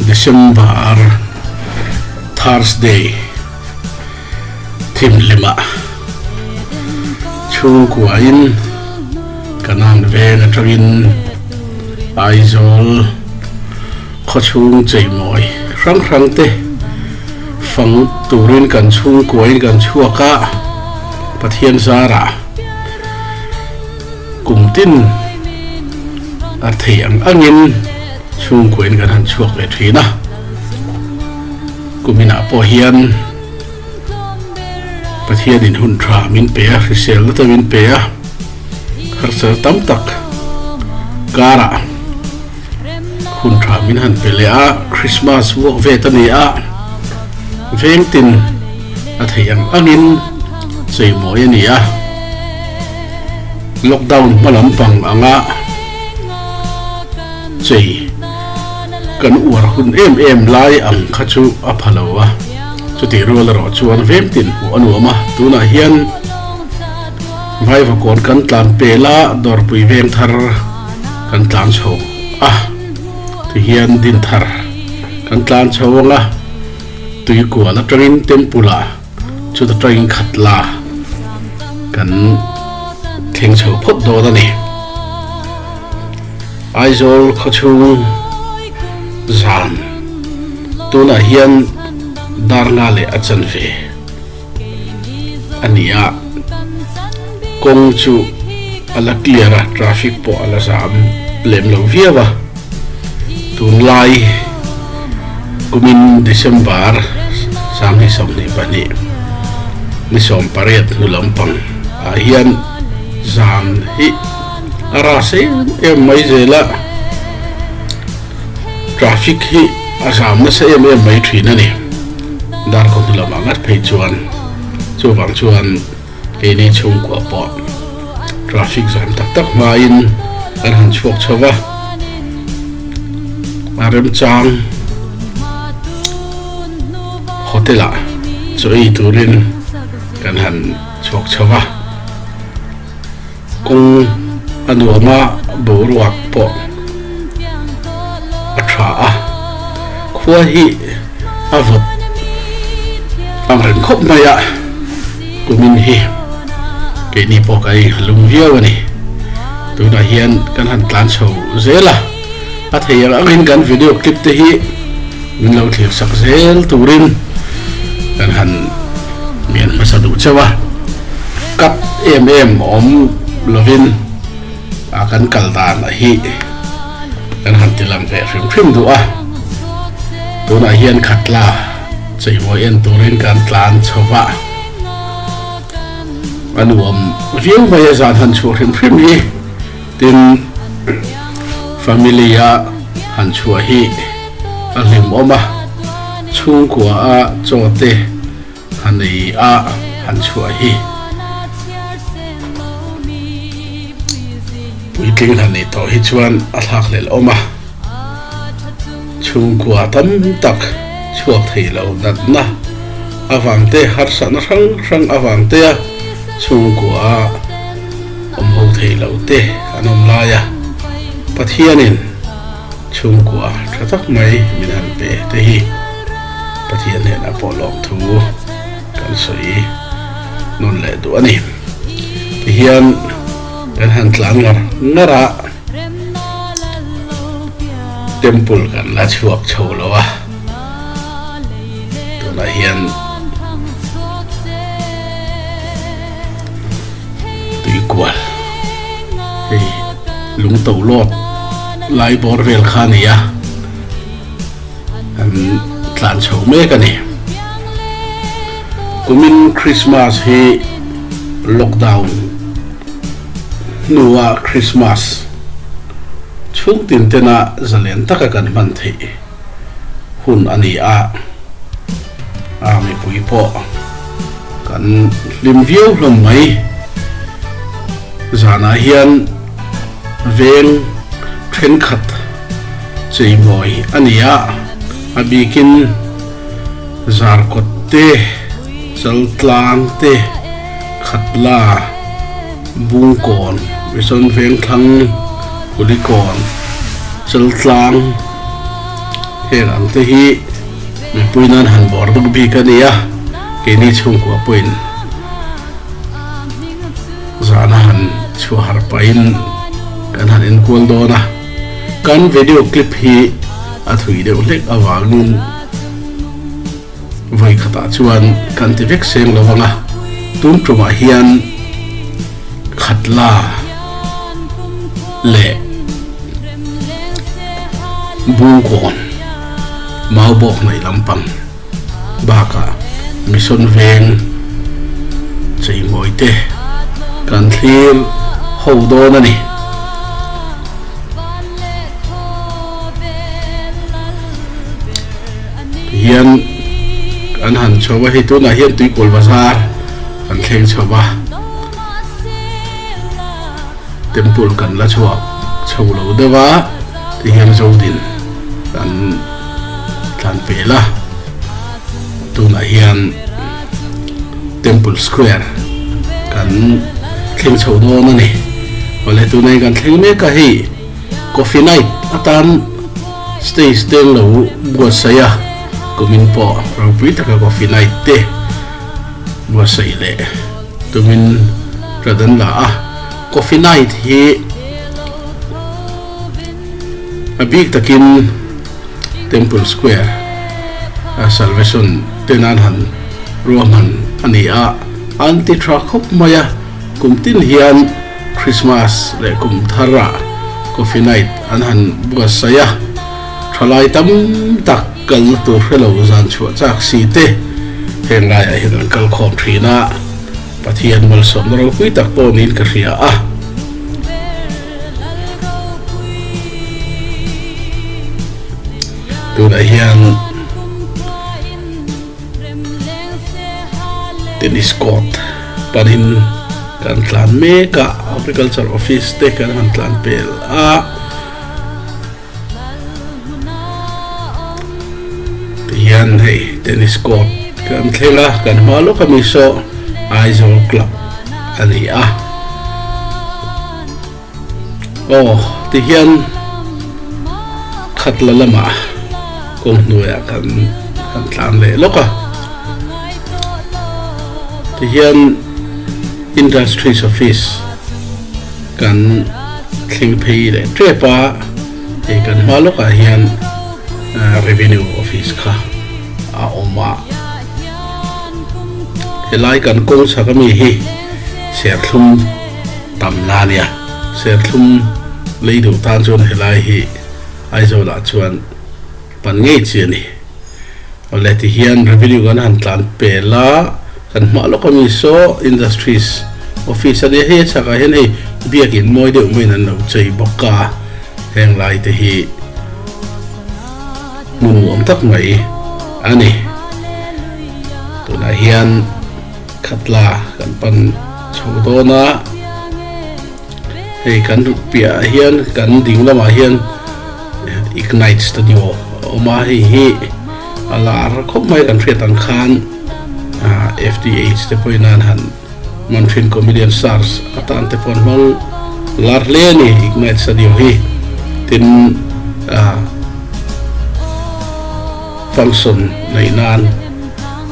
December Thursday Tim Lima Chung Kuain Kanan Veng Tragin Aizol Khochung Chei Moi Rang Te Phang Turin Kan Chung Kuain Kan Chuaka Pathian Zara Cùng tin Thiang Angin Chung Kuain Kan Han Chuak Ve Thina Kumina Po Hian Pathian in Hun Tra Min Pea Risel Lata Min Pea Harsel Tam Tak Kara Hun Tra Min Han Pelea Christmas Wok Vetania Veng Tin Thiang Angin Chei Moi Ania Lockdown Malampang Anga Chei Kan uar hun em lai ang khachu aphalowa chuti rola ro chuan vemtin u anuama tuna hian vai va kon kan tlan pela dor pui veng thar kan tlan chho ti hian din thar kan tlan chhonga tui ko la train tempula chu ta train khatla kan theng chho phot do da ni aizol khachu Zan Tuna hian Darna le achan ve Ania Kong chu ala cleara traffic po ala sam lem lo viawa Tun lai Kumin December Samni somni bani Misom pariat nulampang Hian Zan hi Arase mai zela Traffic hi asam na sa mai thina ni dar ko tula mangat phei chuan chu wang chuan ke ni chung ko po traffic jam tak ma in an han chuak chowa arem chang hotela choi turin kan han chuak chowa kung anuama boruak po Khua hi avot amren khop maya kumin hi ke ni po kai lung viaw ni tuna hian kan han tlan chho zela athei angin kan video clip te hi min lo thlir sak zel turin kan han mian masadu chawa kat om lovin akan kaldan hi kan han tilam ve phim du Tuna hian khatla Chei Moi en turin kan tlan chowa Anuam Viu maya zan han chuak phim hi Tin Familia han chua hi Alim oma Chung kwa chote Hanei han chua hi Puitling hanei to hi chuan athak lel oma Chung kwa tam tak chuak thei lo nat na avangte har san rang avangte chung kwa ho thei lo te anom laya pathianin chung kwa thatak mai min han pe te hi pathian hen apolong thu kan soi non le du ani te hian kan han tlang ngara temple kan la chuak chho lowa tuna hian tui kwal hei lung to lot lai bor vel khania an tlan chho me ka ni kumin Christmas hi lockdown nuwa Christmas chung tin tena zalen taka kan man thei hun ani mi pui po kan lim viau hlom mai zana hian veng then khat Chei Moi ania abikin zar kotte saltlang te khatla bungkon bison veng thang ulikon saltlang heng ang te hi mi puinan han bor duk bi ka nia ke ni chung ko puin zana han chu har pain kan han in kul do na kan video clip hi a thui de lek awangin voi khata chuan kan ti vek seng lawanga tum truma hian khatla le bungkon mau bok nei lampang baka mission veng chei moite kan thlir ho do na ni hian an han chowa hi tu na hian tui kol bazar kan thleng chowa temple kan la chuak cholo dewa ti hian zodin kan tlan pela tu na hian temple square kan thleng chho do na ni wale tu nei kan thleng me ka hi coffee night atan stage ten lo bo saya kumin po rawi taka coffee night te bo sai le tumin radan la coffee night hi abik takin temple square salvation tenan han roman ani anti trakhop maya kumtin hian christmas le kum thara coffee night an han bo saya thalai tam tak kal tu hello zan chu chak si te hengai a hin kal khom thina pathian mal som ro pui tak po nin ka ria tu da hian tennis court panin kan tlan me ka agriculture office te kan han tlan pel hian hei tennis court kan thela kan malo kamiso Aizol club ani ti hian khatla lama kong nuya kan tlan le loka ti hian industries office kan thling phei le trepa e kan malo ka hian revenue office kha oma helai kan kong sakami hi serthlum tamnania serthlum leidu tan chon helai hi aizola chuan pan ngei chiani ole ti hian revenue kan han tlan pela kan malo kami so industries office ade he saka hen hi biakin moi de mai nan no chei bokka heng lai te hi nuam tak mai ani tuna hian khatla kan pan chodona hei kan rupia hian kan dinglama hian ignite studio oma hi alar khop mai kan thretan khan FDH te poinan han manfin comedian stars atan te pon mal lar leni ignite studio hi tin function nei nan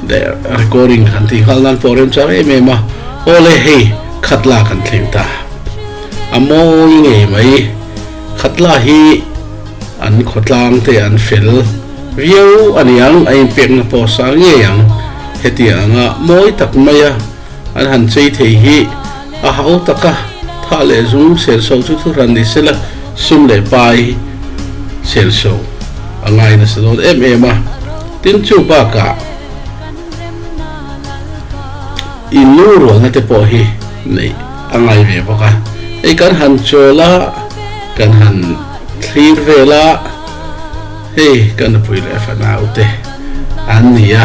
de recording kan ti halnan forum chare mema ole he khatla kan thlengta amoi nge mai khatla hi an khotlang te an fel view aniang ai pek na po sa nge yang heti anga moi tak maya an han chei thei hi a hau taka tha le zum sel so chu thu ran ni sela sum le pai sel so angai na so em tin chu ba ka inu ro na te po hi nei angai ve boka ei kan han chola kan han thlir vela hei kan pui le fa na ute an nia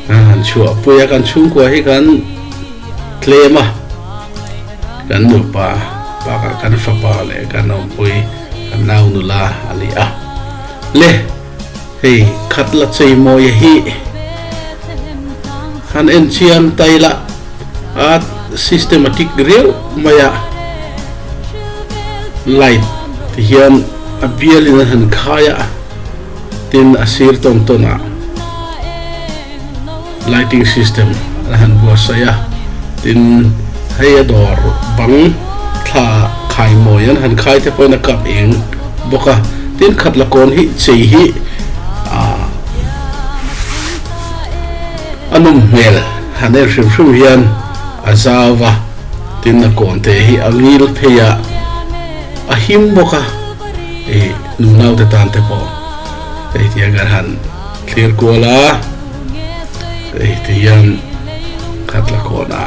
han chua puya kan chung ko hi kan tlema kan nu pa ka kan fa pa le kan om pui kan nau nu la ali le hei khatla chei mo hi han en chiam taila at systematic real maya light hian abial in han khaya tin asir tong tona lighting system han bua saya tin hay dor bang tha khai moyan han khai te poi na kap eng boka tin khat la kon hi chei hi anum mel haner shum hian azawa tin na kon te hi angil pheya ahim boka nu nau te tan te po ti agar han clear kola ti yan khat la kona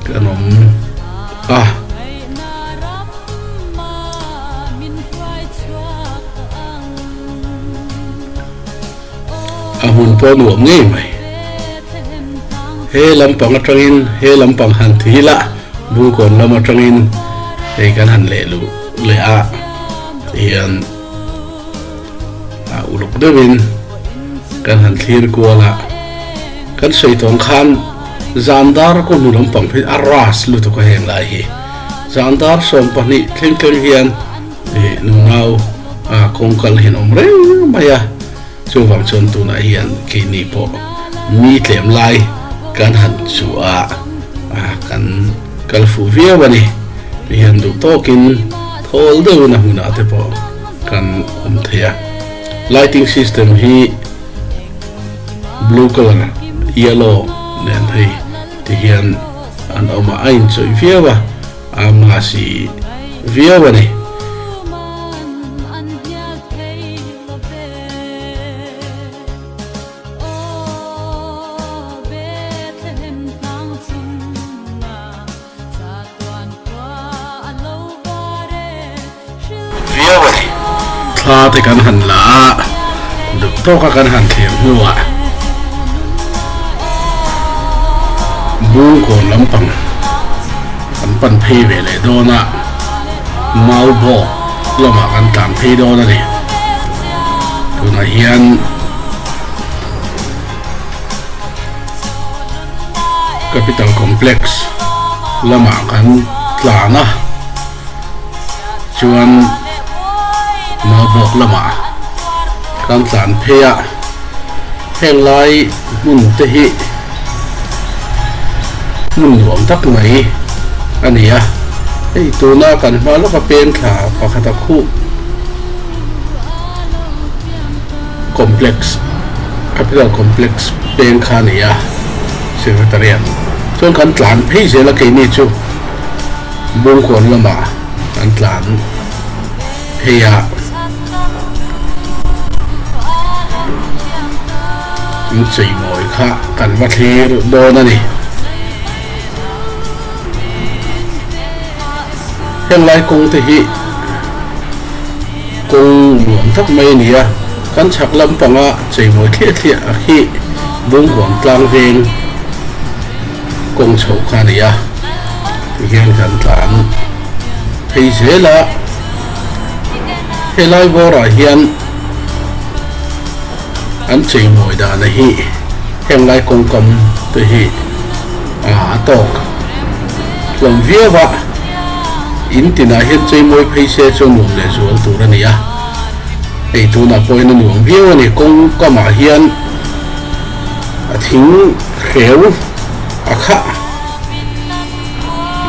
kanom amun po nuam ngai mai he lampang atangin he lampang han thila bu kon lam atangin he kan han le lu le a hian uluk dewin kan han thlir kuala kan sei tong khan zandar ko nu lampang phi aras lu to ko heng lai hi zandar som pani thleng hian nu nau kongkal hin omre maya chu wang chon tu na hian ki ni po mi tlem lai kan han chu kan kalfu via bani hian du tokin thol deu na huna te po kan thea lighting system hi blue color yellow nen thei ti hian an oma ain choi via ba ama si via bani tha te kan han la du to ka kan han thlem nuwa bung ko lampang an pan phei ve le dona mau bo loma kan tam phei dona ni tuna hian capital complex lama kan tlana chuan bok lama kan tlan pheya heng lai mun te hi mun nuam tak mai ania ei tuna kan hmalo ka pen thla pakhata khu complex capital complex pen khania secretariat chuan kan tlan phei zela ke ni chu bung kon lama kan tlan pheya chei moi kha kan va thlir don ani heng lai kong te hi kong luang thak mai nia kan chak lampanga chei moi thlia a khi bung huang tlang veng kong chho kha nia hian kan tlan thei zela helai bora hian an chei moi da na hi heng lai kong kam te hi tok lom viawa in tina hian chei moi phei se chu nuam le zual tur ania ei tu na poina nuam viawa ni kong kama hian thing kheu kha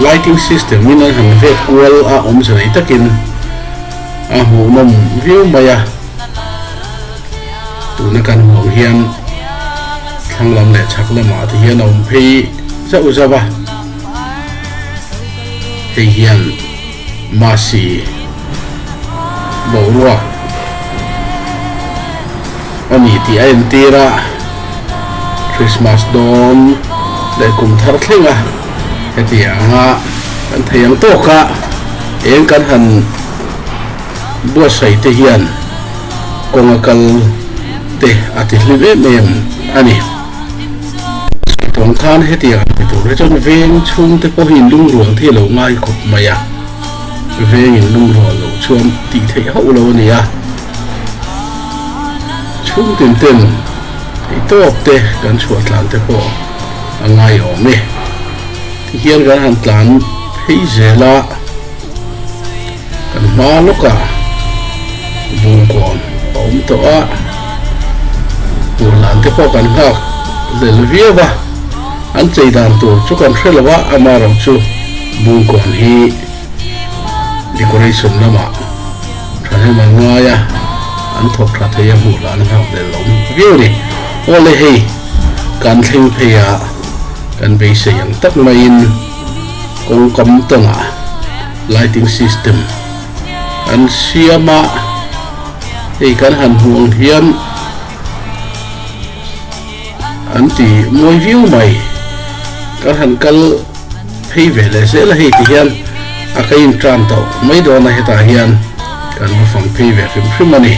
lighting system min an han ve kual om chei takin hu nom view maya tuna kan hong hian thanglam le chaklama ti hian om phei zau zawa hei hian masi borua ani ti en tira Christmas dom le kum thar thlenga heti anga kan theyang to kha eng kan han bua sai te hian kongakal te ati hlive mem ani tong khan hetia te tur chon veng chung te po hin lung ruang the lo ngai khop maya veng in lung ro lo chuan ti thei ho lo ania chung tin ten ei top te kan chuat lan te po angai o me ti hian kan han tlan phei zela kan ma loka bung kon to a ulan te po kan hak lelviwa an chei dan tur chu kan hrelawa amaro chu bung kon hi decoration lama thane mangaya an thok tha thaya ulan hak de lom view ni ole hei kan thing pheya kan be se yang tak main kong kam tonga lighting system an siama hei kan han huang hian an ti moi view mai kan han kal phei vele se la hei ti hian a kain tran to mai do na heta hian kan ma fang phei ve phim ani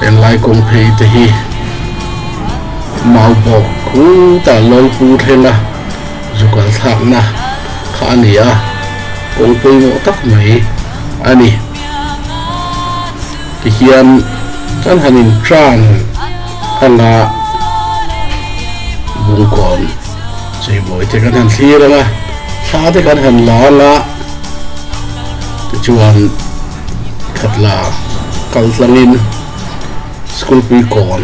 en lai kong phei te hi mau bok ku ta loi pu thena zukal thak na khania kong phei mo tak mai ani ti hian kan hanin tran anga bung kon chei boy te kan han thira tha te kan han la la te chuan khatla kaltlangin school pi kon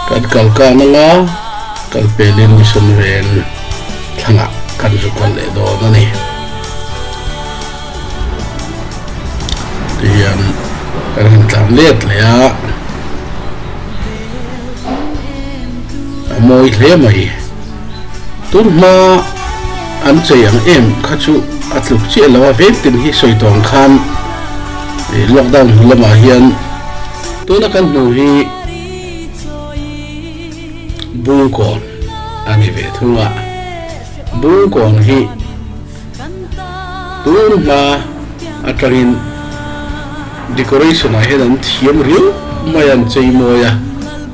kan kalka nanga kalpelin mission ven thanga kan zukal le do na ni tiyan kan han tlam let le a moi hle mai tun ma an chei ang em khachu atluk che lawa vetin hi soitong khan lockdown lama hian tuna kan nu hi bung kon ani ve thunga bung kon hi tun ma atangin decoration a head and thiam riu mayan chei moya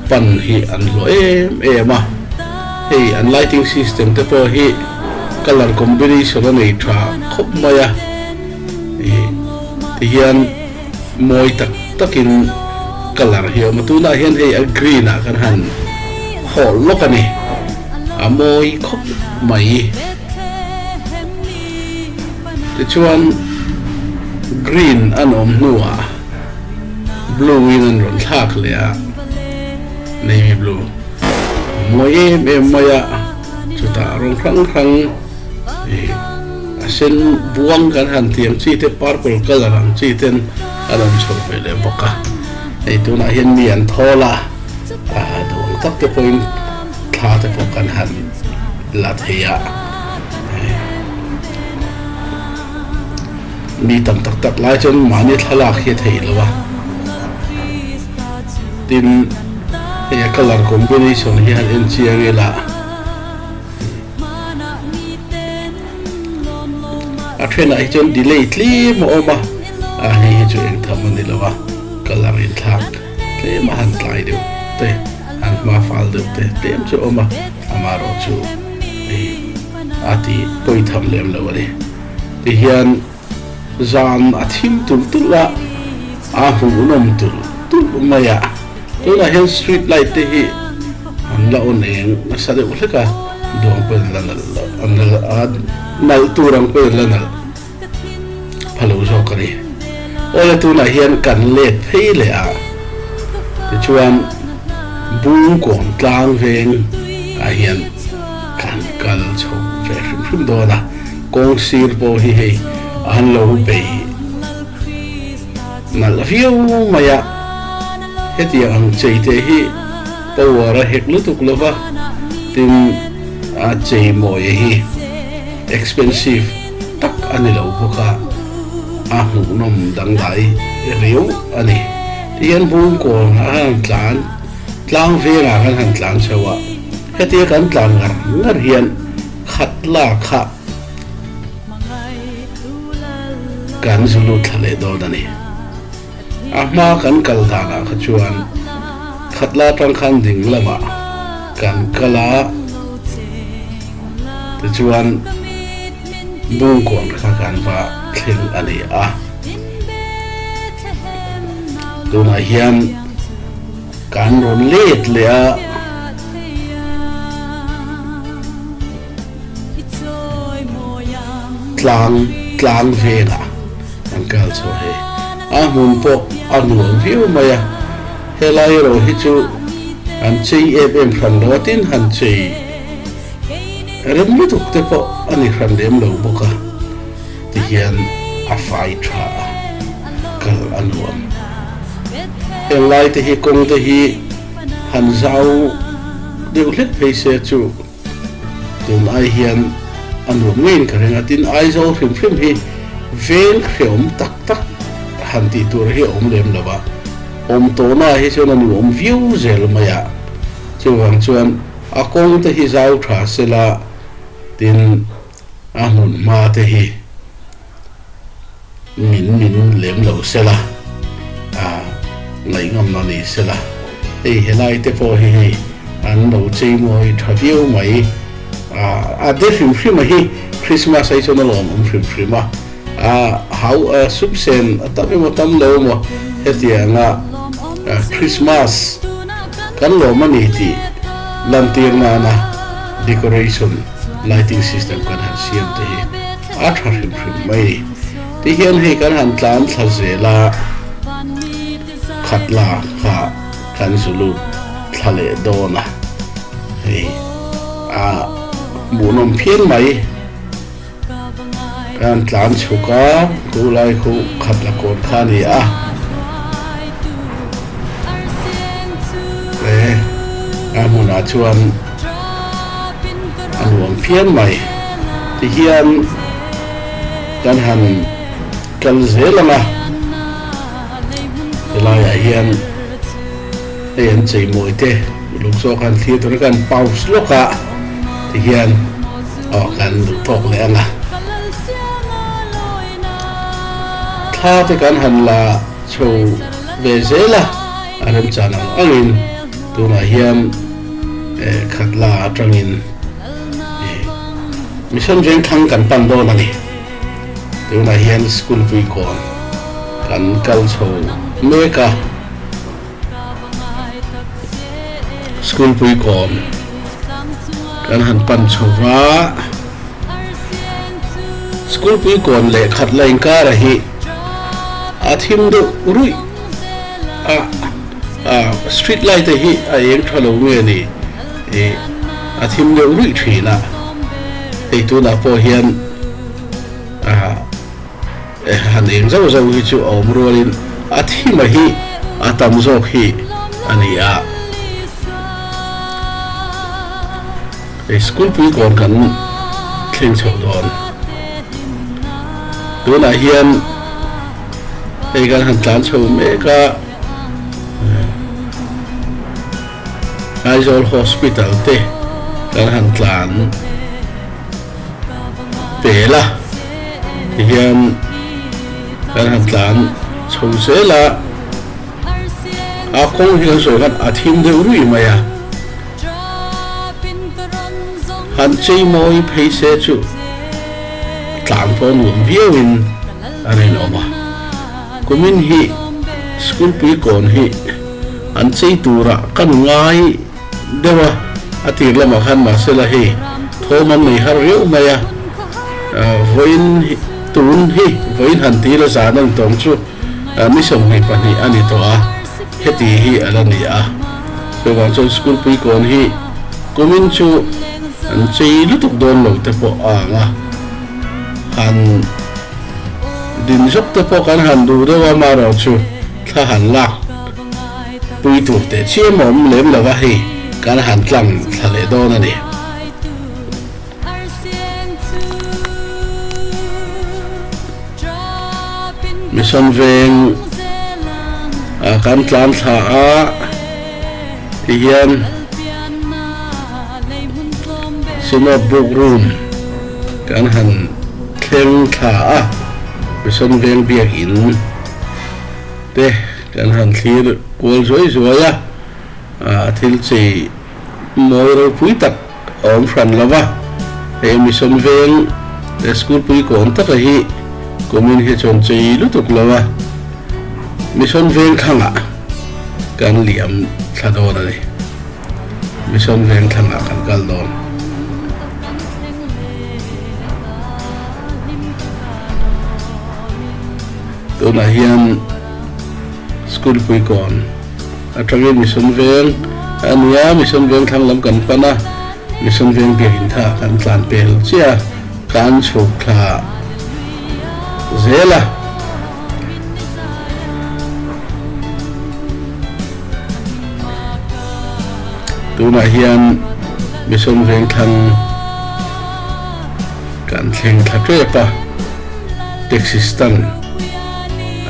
pan hi an lo em a hey an lighting system te po hi color combination ani tha khop maya ti hian moi tak takin color hi matuna hian hey a green a kan han hol lokani a moi khop mai ti chuan green anom nuwa blue in an ron thak le a navy blue moi em maya chuta rong khang asen buang kan han tiam chi te purple color ang chi ten alam chho pele boka ei tu na hian mi an thola a dong tak te point tha te pokan han la theya mi tam tak tak lai chon mani thalak hi thei lawa tin e color combination hi han en chiangela a thena hi chon delay tli mo ma a hi chu eng thamani lawa color in thak tle ma han tlai deu te an ma fal deu te tem chu oma amaro chu ati poi tham lem lawani ti hian zan athim tul tula a hu unom tul maya tuna hian street light te hi an la on eng sa de uleka dong pe lanal an nal turang pe lanal phalo zo kari ole tuna hian kan let phei le a ti chuan bung kon tlang veng a hian kan kal chho ve hrim do na kong sir po hi hei an lo be nal viu maya heti ang chei te hi power hek lu tuk lova tin a chei mo hi expensive tak ani lo boka a hu nom dang dai riu ani tian bung ko han tlang ve la kan han tlang chewa heti kan tlang ngar hian khat la kha kan zulu thale do dani ahma kan kal dana khachuan khatla tang khan ding lama kan kala te chuan bung kon kha kan va thil ani a tuna hian kan ron let le a tlang vega angkal so he mun po anu view maya helai ro hi chu an chei em khran rotin han chei rem mi tuk te po ani khran dem lo boka ti hian a fai tha kal anuam helai te hi kong te hi han zau deu lek phaise chu tum ai hian anu main karen atin ai zo phim hi vel khreom tak tak han ti tur hi om lem lawa om to na hi chuan ani om view zel maya chuang chuan a kong te hi zau tha sela tin a mun ma te hi min lem lo sela ngai ngam na ni sela ei helai te po hi an lo chei moi tha view mai a de phim hi Christmas ai chuan lo om phim ma how subsen atabi mo tam lo mo hetia nga Christmas kan lo mani ti lantir na decoration lighting system kan han siam te hi a thar phim mai ti hian he kan han tlan thazela khatla kha kan zulu thale dona he bunom phian mai an tlan chuka kulai khu khatla kon khani muna chuan anuam phian mai ti hian kan han kal zelanga elai hian en chei moi te lung so kan thli tur kan paus loka ti hian kan tok le anga tha te kan han la chu ve zela aram chanang angin tuna hian khatla atangin mission jeng thang kan pan do nani tuna hian school pui kon kan kal chho meka school pui kon kan han pan chhowa school pui kon le khatla inka rahi athim do rui street light hi a eng thalo nge ni athim le rui thina ei tu na po hian han eng zo zo hi chu om rolin athim hi atam zo hi ani school pui kon kan thleng chho don tu na hian ei kan han tlan chho meka Aizawl hospital te kan han tlan pela hian kan han tlan chho zela a kong hian so kan athim de rui maya han chei moi phaise chu tlang pon wum viewin anin oma kumin hi school pi kon hi an chei tura kan ngai dewa atir lama khan ma sela hi thoman nei har reu maya voin tun hi voin han ti la zanang tong chu mi som ngai pani ani to heti hi alani so wan so school pui kon hi komin chu an chei lutuk don lo te po nga han din jok te po kan han du dewa ma ro chu tha han lak pui tu te chi mom lem la hi kan han tlang thale don ani mission veng kan tlan tha ti hian sino book room kan han thleng tha mission veng biak in te kan han thlir kol zoi zoya thil chei moi ro pui tak om fran lava mission veng school pui kon tak hi komin hi chon chei lutuk lova mission veng khanga kan liam thladon ani mission veng khanga kan kal don tu na hian school pui kon atangin mission veng ania mission veng thang lam kan pana mission veng biakin tha kan tlan pel chia kan chuk kha zela tu na hian mission veng thang kan thleng thla trepa texistan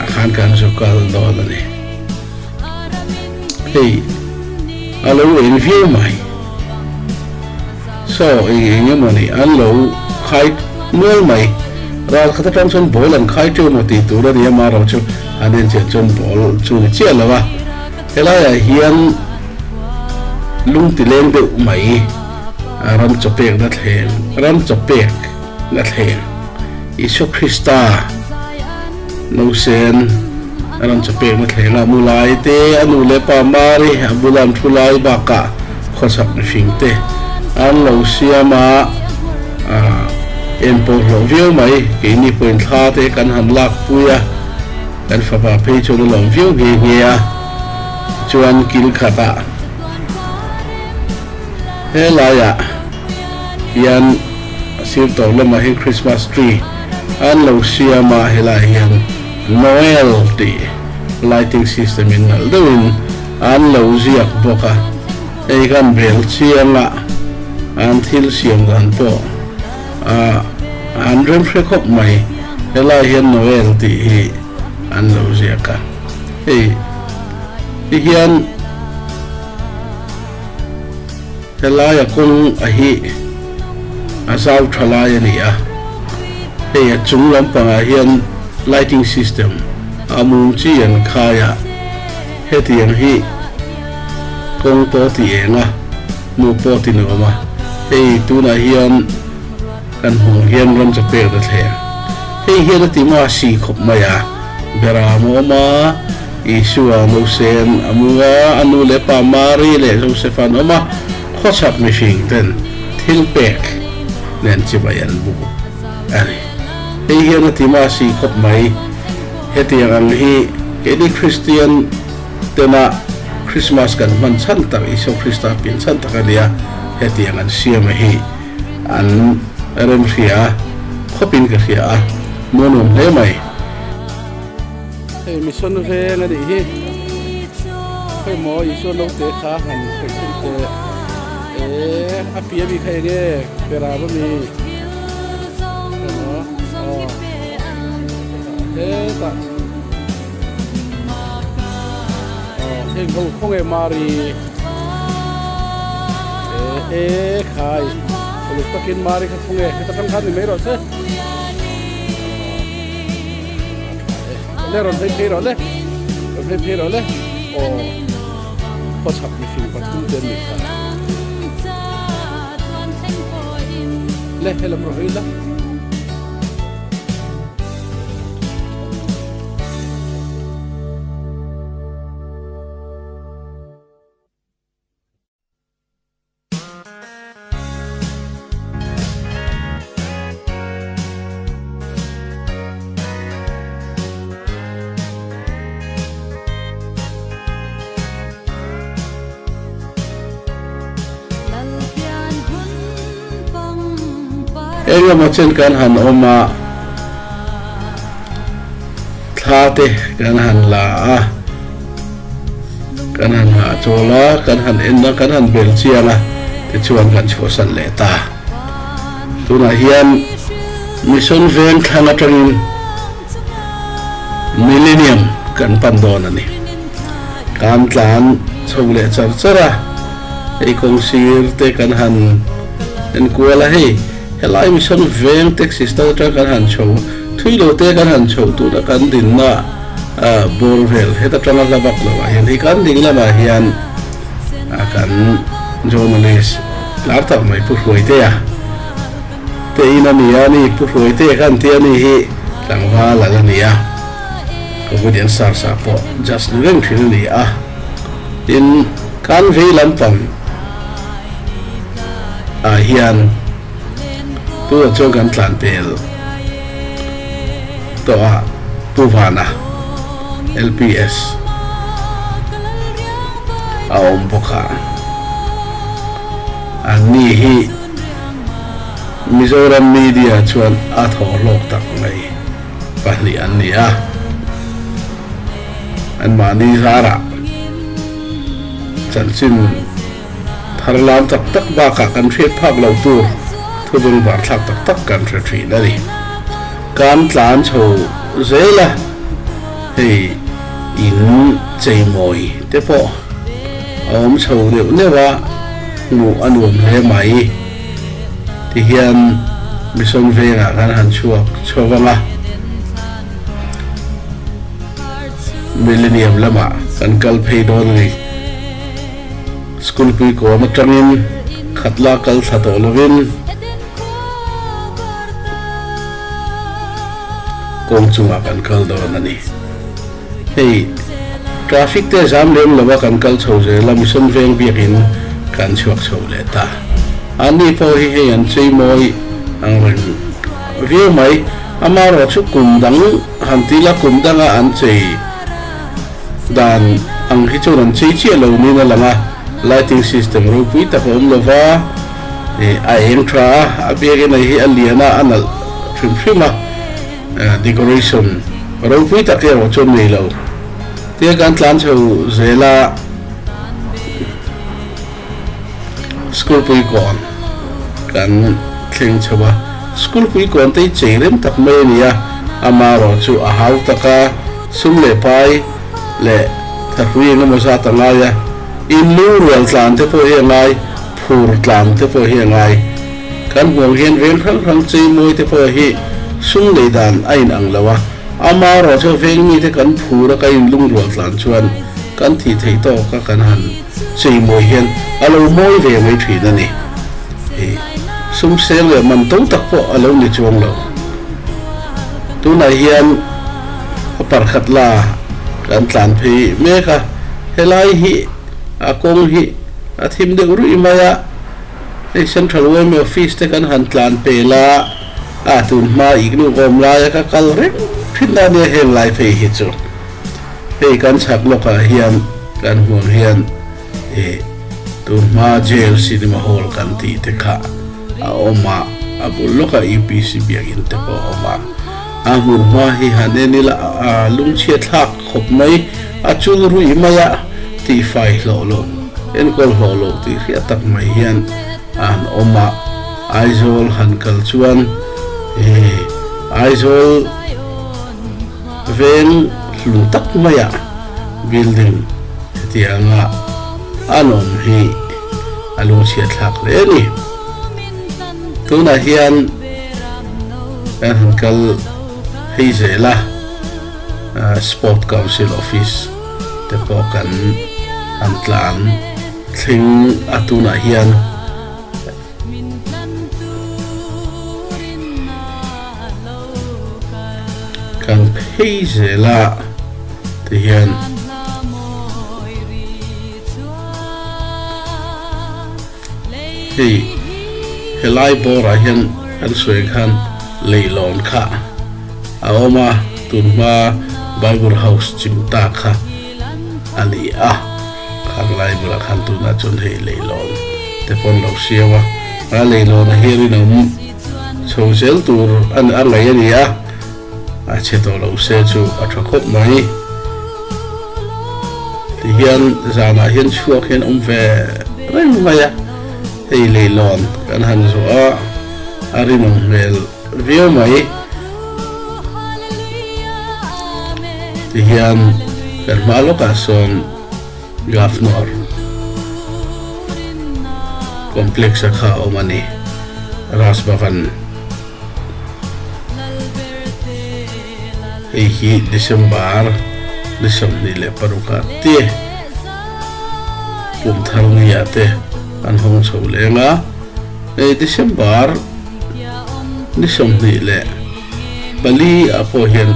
akhan kan zokal don ani hey alo in view mai so in money alo khai nuôi mai ra khata trong son bol an khai tu mo ti tu ra dia ma ro chu anen che chon bol chu ni che lawa hela ya hian lung ti leng de mai ram chopek na thleng ram chopek na thleng Isu Krista no sen ram chopek na thleng la mulai te anu le pa mari abulam thulai baka khosak na fingte an lo siama em po lo view mai ke ni point tha te kan han lak puya kan fa pa pe chu lo view ge ge a chuan kil khata he la ya yan sil to lo ma hin Christmas tree an lo siama he la yan Noel ti lighting system in aldoin an lo ziak boka ei kan bel chianga an thil siam gan po an rem khop mai hela hian Noel ti hi an lo ziaka ei hian hela ya kung a hi asau thalai ani a hei a chung lampang a hian lighting system amung chi an khaya hetiang hi kong po ti enga mu po ti no ma hei tuna hian kan hong hian ram chape da the hei hian ti ma si khop maya bera mo ma Isua no sen amuga anu le pa mari le Josephan oma khosak mishing ten thil pek nen chibayan bu ani hei hian ti ma si khop mai hetiang ang hi ke Christian tena Christmas kan man chan tak Isu Krista pin chan tak dia hetiang an siam hi an rem ria khopin ka ria monom le mai hey mission ve na di hi hey mo Isu no te kha han Christian te apia bi khai ge pera ba mi ta em không em mari khai lúc ta kiến mari không em kita kan khani mấy rồi chứ rồi thấy rồi đấy có sắp đi phim bắt cũng đến được leh là rồi đó ega macen kan han oma thate kan han la a kan han ha chola kan han enna kan han bel chiala te chuan kan chosan leta tuna hian mission ven thana tangin millennium kan pandon ani kan tlan chole charchara ei kong sir te kan han en kuala hei helai mission veng texas ta kan han cho thuilo te kan han cho tu da kan din na borvel heta tanga la bak la hian hi kan ding la ma hian kan journalist larta mai pu hloi te ya te ina ni ani pu hloi te kan te ani hi tangwa la la ni ya ko budian sar sa po just living thil ni a in kan ve lampang hian tu cho kan tlan pel to Puvana LPS aom boka ani hi Mizoram media chuan atho lok tak mai pahni ania an mani zara chanchin tharlam tak tak ba ka kan thret phak lo tur thubung bar thak tak tak kan thre thri nari kan tlan chho zela hei in chei moi te po om chho reu newa ngu anuam hle mai ti hian mission venga kan han chuak chowanga millennium lama kan kal phei don ri school pui ko matangin khatla kal thato lovin kong chunga kan kal don ani hei traffic te jam lem lawa kan kal chho je la mission veng biakin kan chuak chho le ta ani po hi he an chei moi ang ren view mai amaro chu kumdang hantila kumdanga an chei dan ang hi chu ran chei chi lo ni na langa lighting system ro pui ta kom lova a entra a biage na hi aliana anal trimma decoration ro pui ta ke ro chon nei lo te kan tlan chho zela school pui kon kan thleng chwa school pui kon te cheirem tak me nia amaro chu a hau taka sum le pai le tharui na mo sa tanga ya in lu rual tlan te po he ngai phur tlan te po he ngai kan huang hian vel phang chei moi te po hi sung le dan ain ang lawa amaro chu veng mi te kan phura ka in lung rual tlan chuan kan thi thei to ka kan han chei moi hian alo moi ve mai thri na ni sum sel le man to tak po alo ni chuang lo tu na hian par khat la kan tlan phi me ka helai hi a kong hi a thim de ru imaya central weme office te kan han tlan pe la a tun ma ignu gom la ya ka kal re thinna ne hel lai phe hi chu pe kan chak loka hian kan huang hian tun ma jail cinema hall kan ti te kha a oma abul loka UPC biagin te po oma amur ma hi haneni la lung chiat thak khop mai achul ru imaya ti fai lo lo en kol ho lo ti ria tak mai hian an oma aizol han kal chuan aizol ven lu tak maya building tianga anom hi alung chiat thak le ni tuna hian an kal hei zela sport council office te po kan an tlan thing atuna hian kan hei zela te hian hei helai bora hian an soi khan leilon kha aoma tunma Bible house chimta kha ani a khanglai bula khan tuna chon hei leilon te pon lo siawa a leilon heri nom social tur an angai ani a cheto lo se chu athakop mai ti hian zana hian chuak hian ve reng maya hei leilon kan han zo a arinong mel view mai ti hian kan malo ka son governor complex kha omani Rasbavan hi December ni le paruka te kum tharung ya te an hong chho lenga December ni le bali apo hian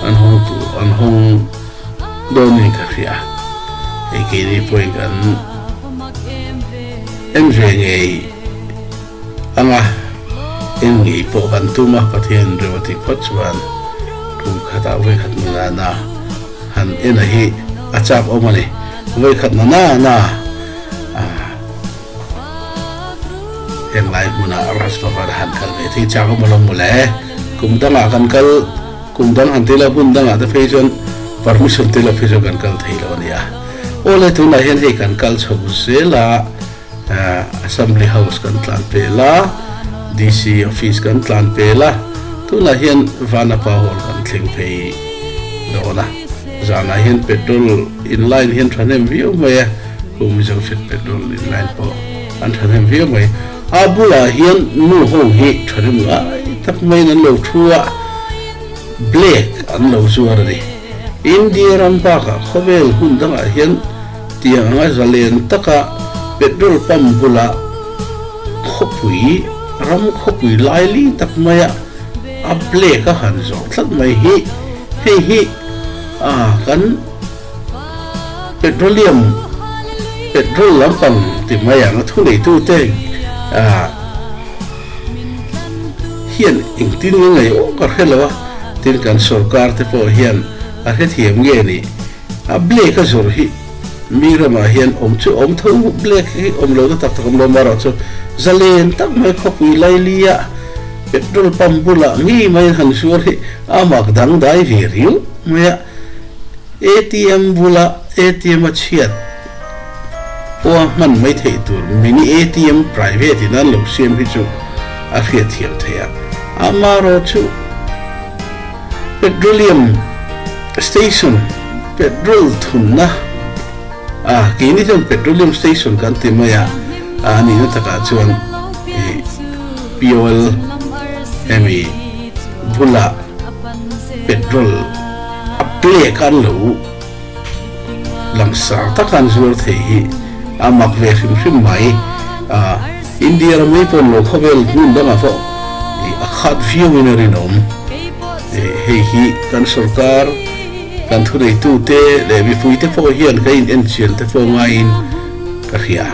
an hong doni ka ria ke ni point kan enjengei anga engi po kan tuma pathian rewati phachwan kum khata voi khat na han ena hi achap omani voi khat na lai muna ras babar han kal ve thi cha ko molong mole kum dang akan kal kum dang han tela hun dang ata fejon permission tela fejon kan kal theilo nia ole tu na hen he kan kal chho zela assembly house kan tlan pela DC office kan tlan pela tu na hen vana pa hol kan thleng phei dona zana hen petrol in line hen thanem view mai kum jo fit petrol in line po an thanem view mai abula hian nu ho hi tharim ga tak mai nan lo thua black an lo zuar ri india ram pa ka khobel hun danga hian tianga zalen taka petrol pump bula khopui ram khopui laili tak maya a black ka han zo thlat mai hi kan petroleum petrol lampang ti maya nga thu nei tu te hian ingtin ngai o ka khelawa tin kan sarkar te po hian a he thiam nge ni a black ka zor hi mirama hian om tho black hi om lo tak tak om lo maro chu zalen tak mai khopui lailia petrol pump bula ngi mai han sur hi amak dang dai vi riu maya ATM bula ATM chiat o man mai thei tur mini ATM private in an lo siam hi chu a khia thiam thea amaro chu petroleum station petrol thunna kini jon petroleum station kan ti maya ani na taka chuan POL emi bula petrol aple kan lo langsar takan zur thei hi amak ve hrim mai india ramai pon lo khobel gun danga fo akhat view winner inom hi kan sarkar kan thurei tu te le bi pui te fo hian kain enchian te fo ngain ka khia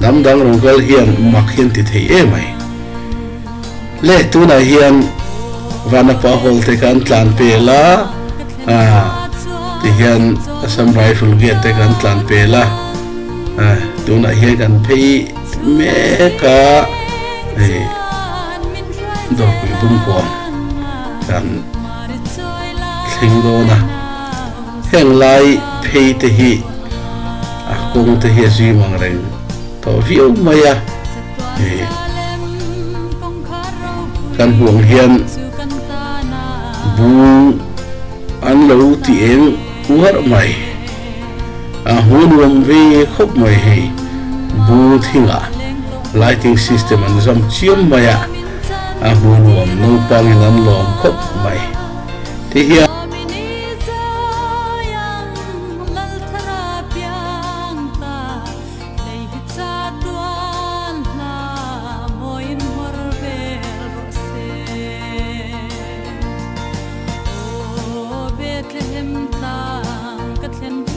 namdang rongal hian makhian ti thei e mai le tu na hian vana pa hol te kan tlan pela ti hian assam rifle gate te kan tlan pela tu na hian kan phei me ka do pui bum ko kan thingona heng lai phei te hi kong te hi ji mang reng to viu maya kan huang hian bu an lo ti eng uar mai hun wam ve khop mai hei bu thinga lighting system an zam chiam maya hun wam no pangin an lom khop mai ti hian Bethlehem tang katlen